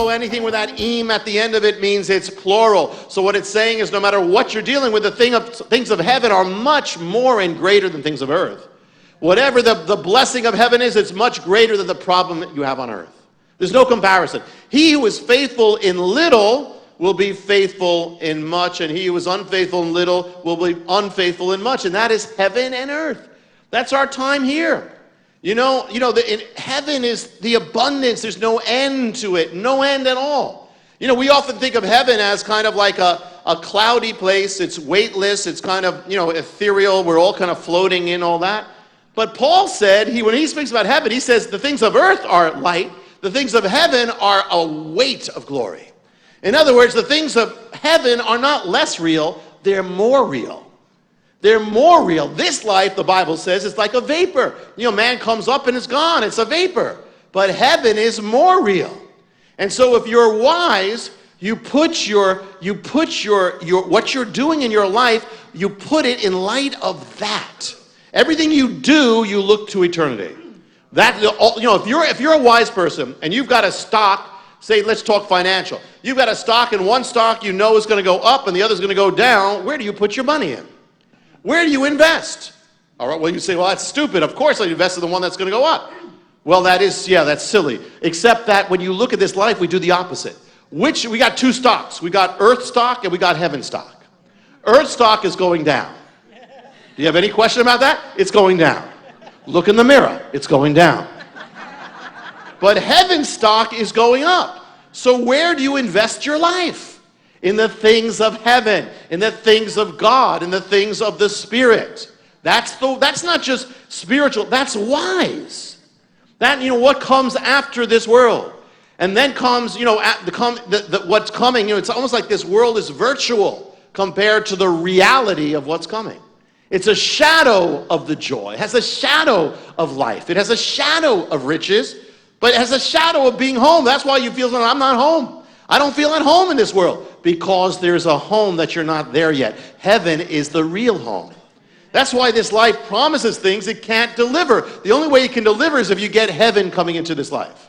know anything where that "im" at the end of it means it's plural. So what it's saying is no matter what you're dealing with, things of heaven are much more and greater than things of earth. Whatever the blessing of heaven is, it's much greater than the problem that you have on earth. There's no comparison. He who is faithful in little will be faithful in much, and he who is unfaithful in little will be unfaithful in much. And that is heaven and earth. That's our time here. In heaven is the abundance. There's no end to it, no end at all. We often think of heaven as kind of like a cloudy place. It's weightless. It's kind of, ethereal. We're all kind of floating in all that. But Paul said, when he speaks about heaven, he says the things of earth are light. The things of heaven are a weight of glory. In other words, the things of heaven are not less real, they're more real. They're more real. This life, the Bible says, is like a vapor. Man comes up and it's gone. It's a vapor. But heaven is more real. And so if you're wise, you put what you're doing in your life, you put it in light of that. Everything you do, you look to eternity. If you're a wise person and you've got a stock, say, let's talk financial. You've got a stock, and one stock is going to go up and the other is going to go down. Where do you put your money in? Where do you invest? All right, well, you say, well, that's stupid. Of course I invest in the one that's going to go up. Well, that's silly. Except that when you look at this life, we do the opposite. We got two stocks. We got earth stock and we got heaven stock. Earth stock is going down. Do you have any question about that? It's going down. Look in the mirror. It's going down. But heaven stock is going up. So where do you invest your life? In the things of heaven, in the things of God, in the things of the Spirit. That's not just spiritual, that's wise. What comes after this world. And then comes, what's coming. It's almost like this world is virtual compared to the reality of what's coming. It's a shadow of the joy. It has a shadow of life. It has a shadow of riches, but it has a shadow of being home. That's why you feel, I'm not home. I don't feel at home in this world, because there's a home that you're not there yet. Heaven is the real home. That's why this life promises things it can't deliver. The only way it can deliver is if you get heaven coming into this life.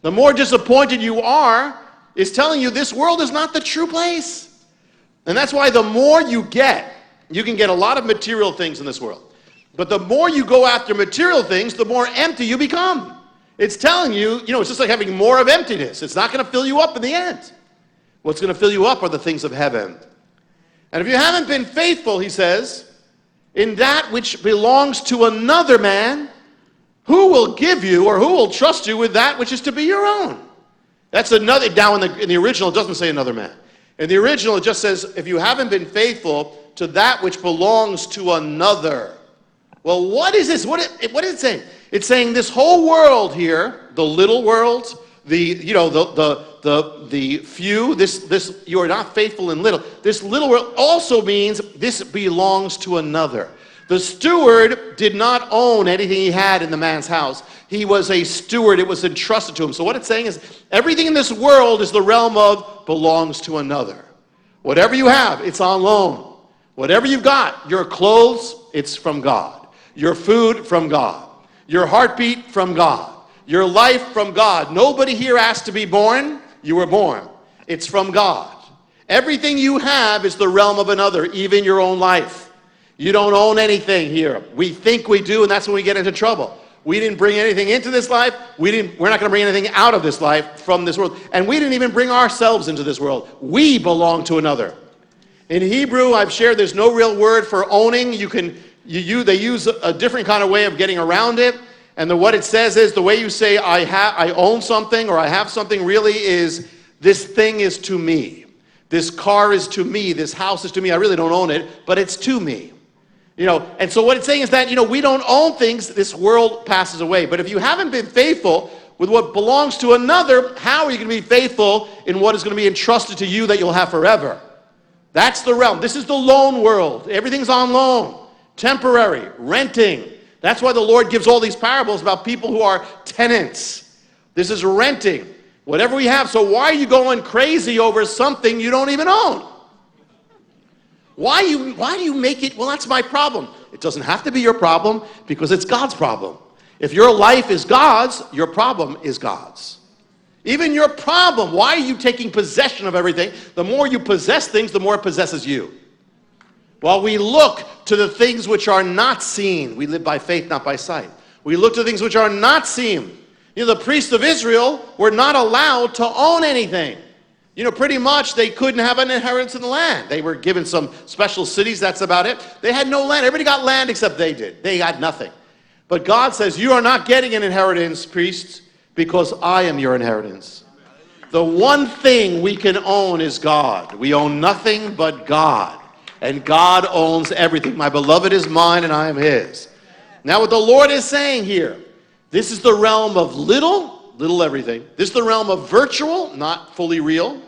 The more disappointed you are, is telling you this world is not the true place. And that's why the more you get, you can get a lot of material things in this world. But the more you go after material things, the more empty you become. It's telling you, it's just like having more of emptiness. It's not going to fill you up in the end. What's going to fill you up are the things of heaven. And if you haven't been faithful, he says, in that which belongs to another man, who will give you or who will trust you with that which is to be your own? That's another, down in the original, it doesn't say another man. In the original, it just says, if you haven't been faithful to that which belongs to another. Well, what is this? What is it saying? It's saying this whole world here, the little world, the few, this you are not faithful in little. This little world also means this belongs to another. The steward did not own anything he had in the man's house. He was a steward. It was entrusted to him. So what it's saying is everything in this world is the realm of belongs to another. Whatever you have, it's on loan. Whatever you've got, your clothes, it's from God. Your food, from God. Your heartbeat, from God. Your life, from God. Nobody here asked to be born. You were born. It's from God. Everything you have is the realm of another, even your own life. You don't own anything here. We think we do, and that's when we get into trouble. We didn't bring anything into this life. We're not going to bring anything out of this life from this world. And we didn't even bring ourselves into this world. We belong to another. In Hebrew, I've shared, there's no real word for owning. They use a different kind of way of getting around it. And what it says is the way you say I own something or I have something really is this thing is to me. This car is to me. This house is to me. I really don't own it, but it's to me. And so what it's saying is that, we don't own things. This world passes away. But if you haven't been faithful with what belongs to another, how are you going to be faithful in what is going to be entrusted to you that you'll have forever? That's the realm. This is the loan world. Everything's on loan. Temporary. Renting. That's why the Lord gives all these parables about people who are tenants. This is renting. Whatever we have. So why are you going crazy over something you don't even own? Why do you make it, well, that's my problem. It doesn't have to be your problem because it's God's problem. If your life is God's, your problem is God's. Even your problem. Why are you taking possession of everything? The more you possess things, the more it possesses you. While we look to the things which are not seen, we live by faith, not by sight. We look to things which are not seen. You know, the priests of Israel were not allowed to own anything. You know, pretty much they couldn't have an inheritance in the land. They were given some special cities, that's about it. They had no land. Everybody got land except they did. They got nothing. But God says, you are not getting an inheritance, priests, because I am your inheritance. The one thing we can own is God. We own nothing but God. And God owns everything. My beloved is mine and I am his. Now what the Lord is saying here, this is the realm of little everything. This is the realm of virtual, not fully real.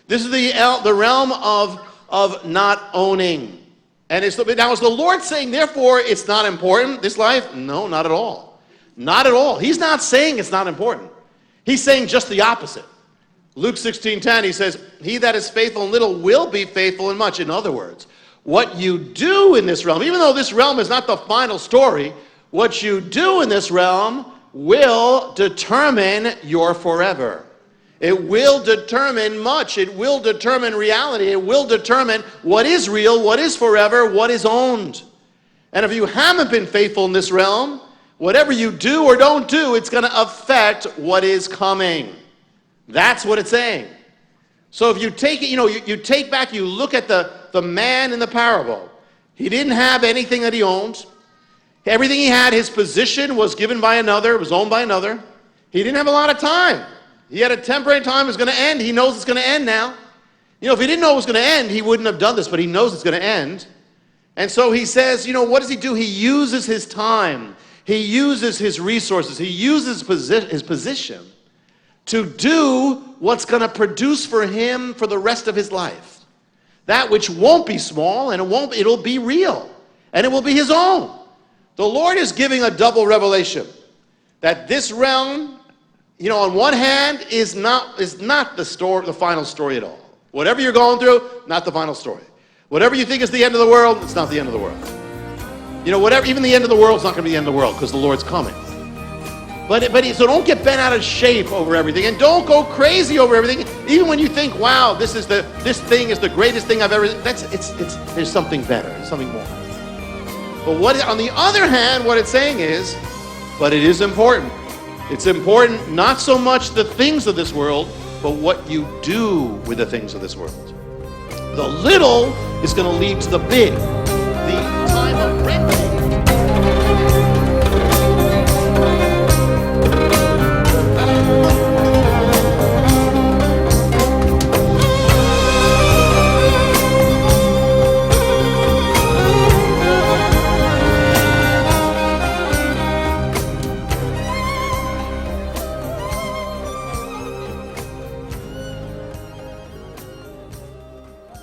This is the realm of not owning. And now is the Lord saying, therefore, it's not important, this life? No, not at all. Not at all. He's not saying it's not important. He's saying just the opposite. Luke 16:10, he says, he that is faithful in little will be faithful in much. In other words, what you do in this realm, even though this realm is not the final story, what you do in this realm will determine your forever. It will determine much. It will determine reality. It will determine what is real, what is forever, what is owned. And if you haven't been faithful in this realm, whatever you do or don't do, it's going to affect what is coming. That's what it's saying. So if you take it, you take back, you look at the man in the parable. He didn't have anything that he owned. Everything he had, his position was given by another, was owned by another. He didn't have a lot of time. He had a temporary time, it was going to end. He knows it's going to end now. You know, if he didn't know it was going to end, he wouldn't have done this, but he knows it's going to end. And so he says, what does he do? He uses his time. He uses his resources. He uses his position to do what's going to produce for him for the rest of his life. That which won't be small, and it'll be real, and it will be his own. The Lord is giving a double revelation that this realm, on one hand, is not the final story at all. Whatever you're going through, not the final story. Whatever you think is the end of the world, it's not the end of the world. Even the end of the world is not going to be the end of the world because the Lord's coming. So don't get bent out of shape over everything, and don't go crazy over everything. Even when you think, wow, this thing is the greatest thing I've ever. There's something better. There's something more. But on the other hand, what it's saying is, but it is important. It's important not so much the things of this world, but what you do with the things of this world. The little is going to lead to the big. The